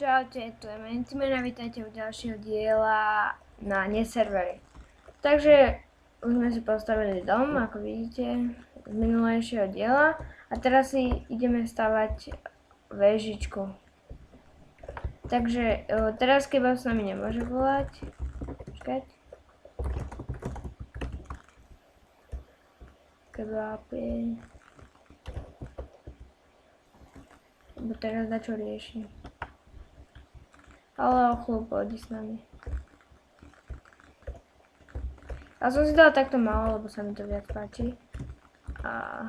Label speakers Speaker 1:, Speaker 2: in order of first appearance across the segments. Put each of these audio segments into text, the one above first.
Speaker 1: Čaute, tu je Mentimena, vítajte u ďalšieho diela na neservery. Takže už sme si postavili dom, ako vidíte, z minulejšieho diela. A teraz si ideme stavať väžičku. Takže teraz kebab s nami nemôže volať. Počkať. Kebab je... Lebo teraz dačo rieši. Ale o chvíľu pôjde s nami. A som si dala takto málo, lebo sa mi to viac páči. A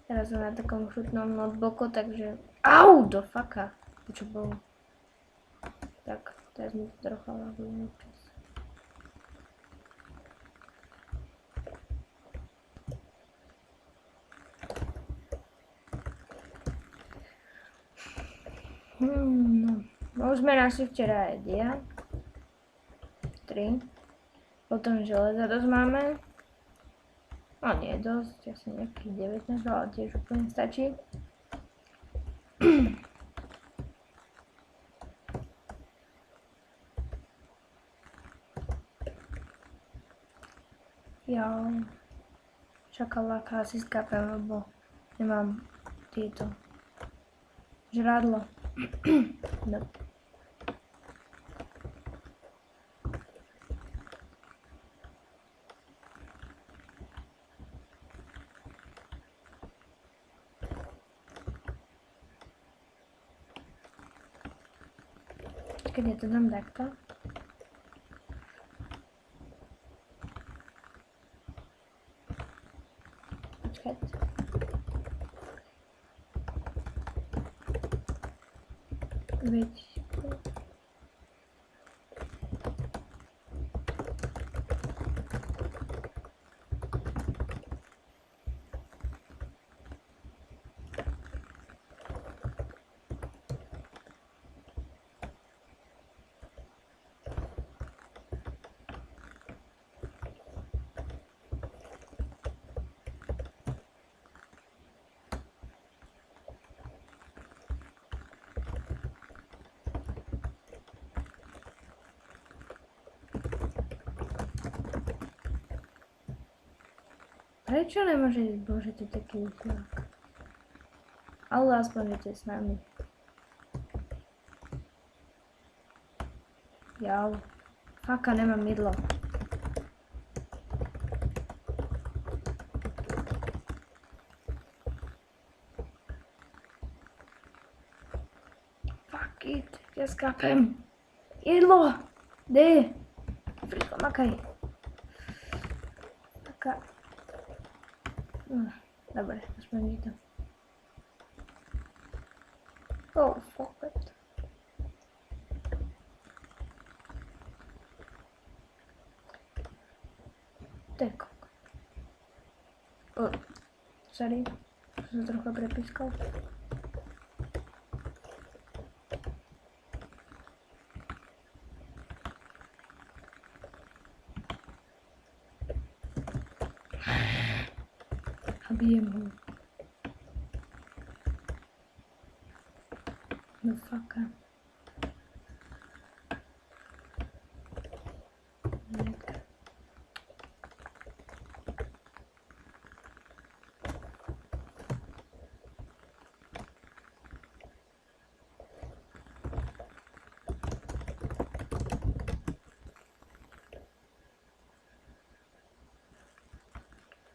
Speaker 1: teraz som na takom chutnom notebooku, takže... Au, do faka. Čo bolo? Tak, teraz mi to trocha laguje čas. No už sme našli včera jedia. 3. Potom železa dosť máme. No nie dosť, asi nejakých 19, ale tiež úplne stačí. Ja čakaláka asi skápem, lebo nemám tieto žrádlo. No. Keď je to dám takto. Počkať. Veď. Prečo nemôže ísť? Bože, to je taký útlak. Ale aspoň idete s nami. Jau. Faka, nemám mydlo. Fuck it. Ja skápem. Jedlo. Kde? Fričko, makaj. Faka. Dobre, aspoň je to. Oh, fuck it. Tak. Sorry, som sa trocha prepískal. A bijem ho. No faka.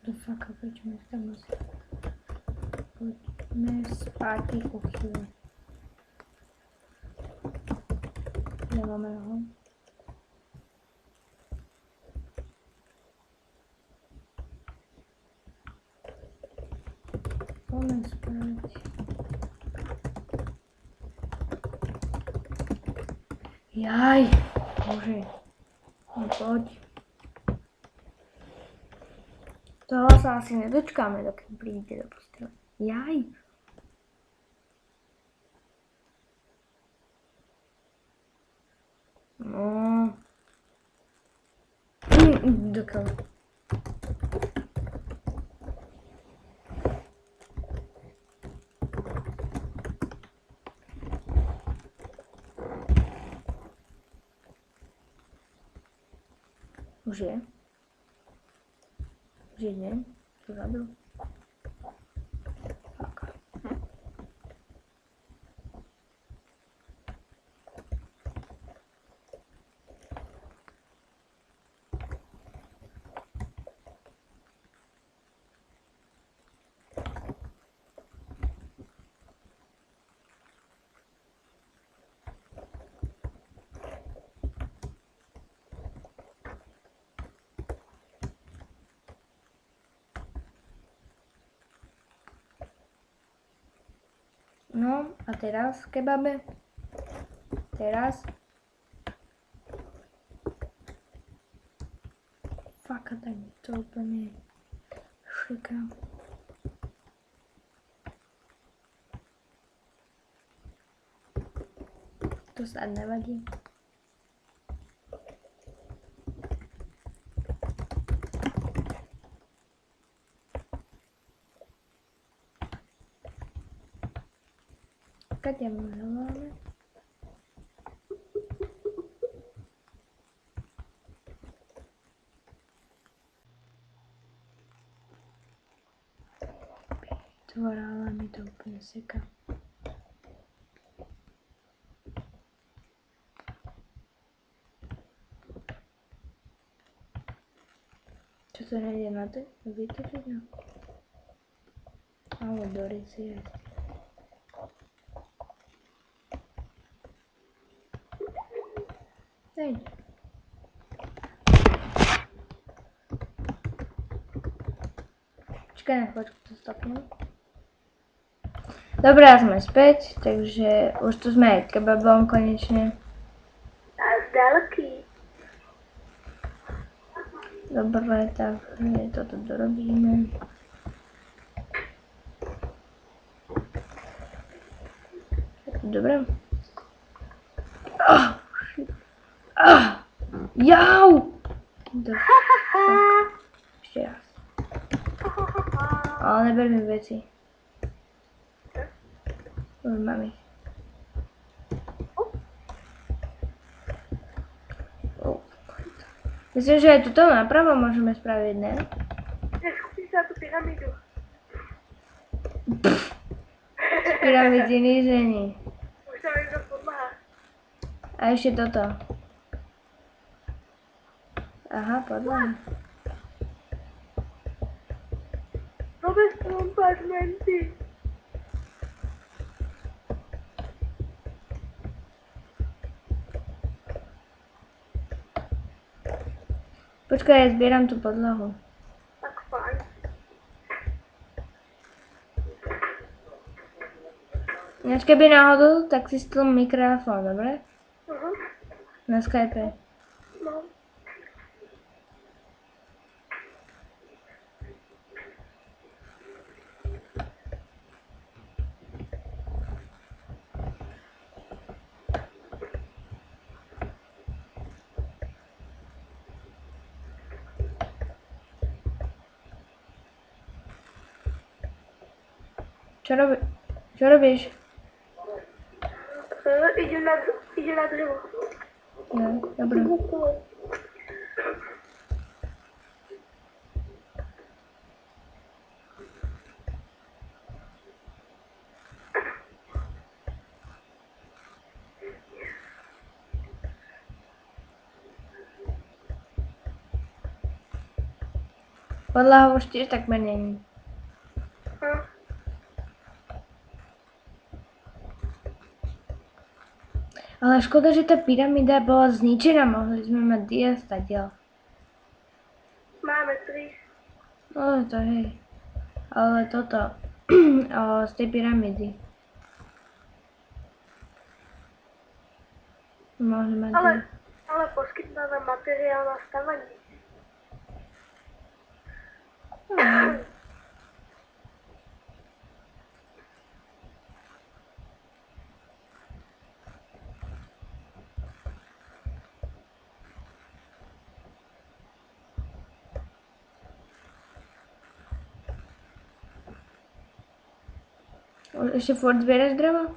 Speaker 1: Do faka, prečo mi tam asi... Poďme spáti o chvíľu. Nemáme ho. Poďme spať. Jaj, bože. No poď. Toho sa asi nedočkáme, dokým prídete do postele. Jaj. No. Dokiaľ. Už je? Už je deň? Čo zabil? Fuck. No a teraz, kebabe? Teraz? Fuck, tak mi to úplne šiká. To snad nevadí. Katia mu zavoláme. Tvorala mi to úplne seká. Čo to nejde na to? Vytočiť no? Ale do reci jesť. Hej. Počkaj na chvíľočku to stopnú. Dobre, a sme späť, takže už tu sme aj kebabom konečne.
Speaker 2: A zdalky.
Speaker 1: Dobre, tak toto dorobíme. Dobre. Jau! Ešte raz. Ale neber mi veci. Už mám ich. Myslím, že aj tuto napravo môžeme spraviť, ne?
Speaker 2: Neskúsi sa tú pyramídu.
Speaker 1: Pyramidy nič není.
Speaker 2: Už tam niekto pomáha.
Speaker 1: A ešte toto. Aha, podľa.
Speaker 2: Nové kompartmenty.
Speaker 1: Počkaj, ja zbieram tú podlahu.
Speaker 2: Tak fajn.
Speaker 1: Ináč keby náhodou, tak si stlm mikrofón, dobre? Na Skype.
Speaker 2: No.
Speaker 1: Čo robíš?
Speaker 2: Ide na drevo.
Speaker 1: No, dobre. Podlaha už tiež takmer není. Ale škoda, že tá pyramída bola zničená, mohli sme mať dia stadiaľ.
Speaker 2: Máme 3.
Speaker 1: No to hej. Ale toto, z tej pyramidy. Mohli mať dia.
Speaker 2: Ale poskytná nám materiál na stavanie.
Speaker 1: Ešte furt zbieraš drevo?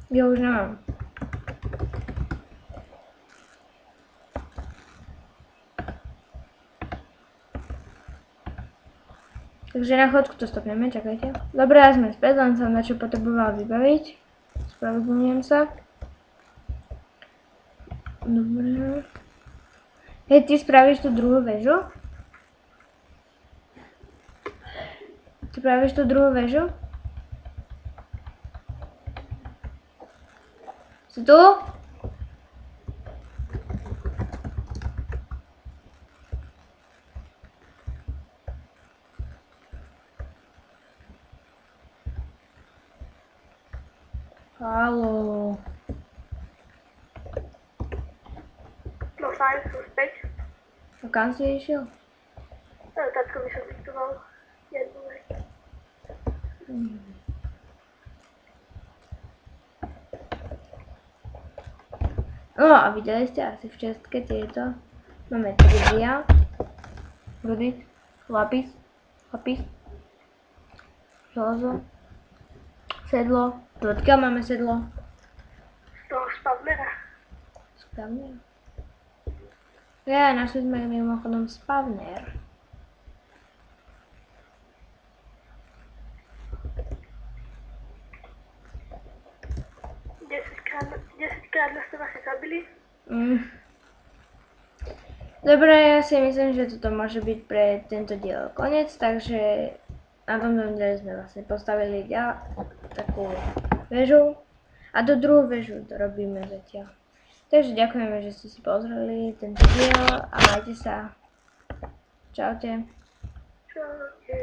Speaker 1: Ja už nemám. Takže na chodku to stopneme, čakajte. Dobre, ja sme späť, len som na čo potreboval vybaviť. Spravedlňujem sa. Dobre. Hej, ty spravíš tú druhú väžu? Ty spravíš tú druhú väžu? Si tu? Haló.
Speaker 2: No fajn, som späť.
Speaker 1: A kam si išiel?
Speaker 2: Tatko mi som diktoval jednu vec.
Speaker 1: No a videli ste asi v čestke tieto. Máme trivia, rudý, lapis, železo, sedlo. Odkiaľ máme sedlo?
Speaker 2: Z toho spavnera.
Speaker 1: Spavner. Ja, našli sme mimochodom spavner.
Speaker 2: Desetkrát nás tam asi zabili.
Speaker 1: Dobre, ja si myslím, že toto môže byť pre tento diel koniec, takže na tomto dieli sme vlastne postavili takú väžu a do druhú väžu to robíme zatiaľ. Takže ďakujeme, že ste si pozreli tento diel a majte sa. Čaute.
Speaker 2: Čaute.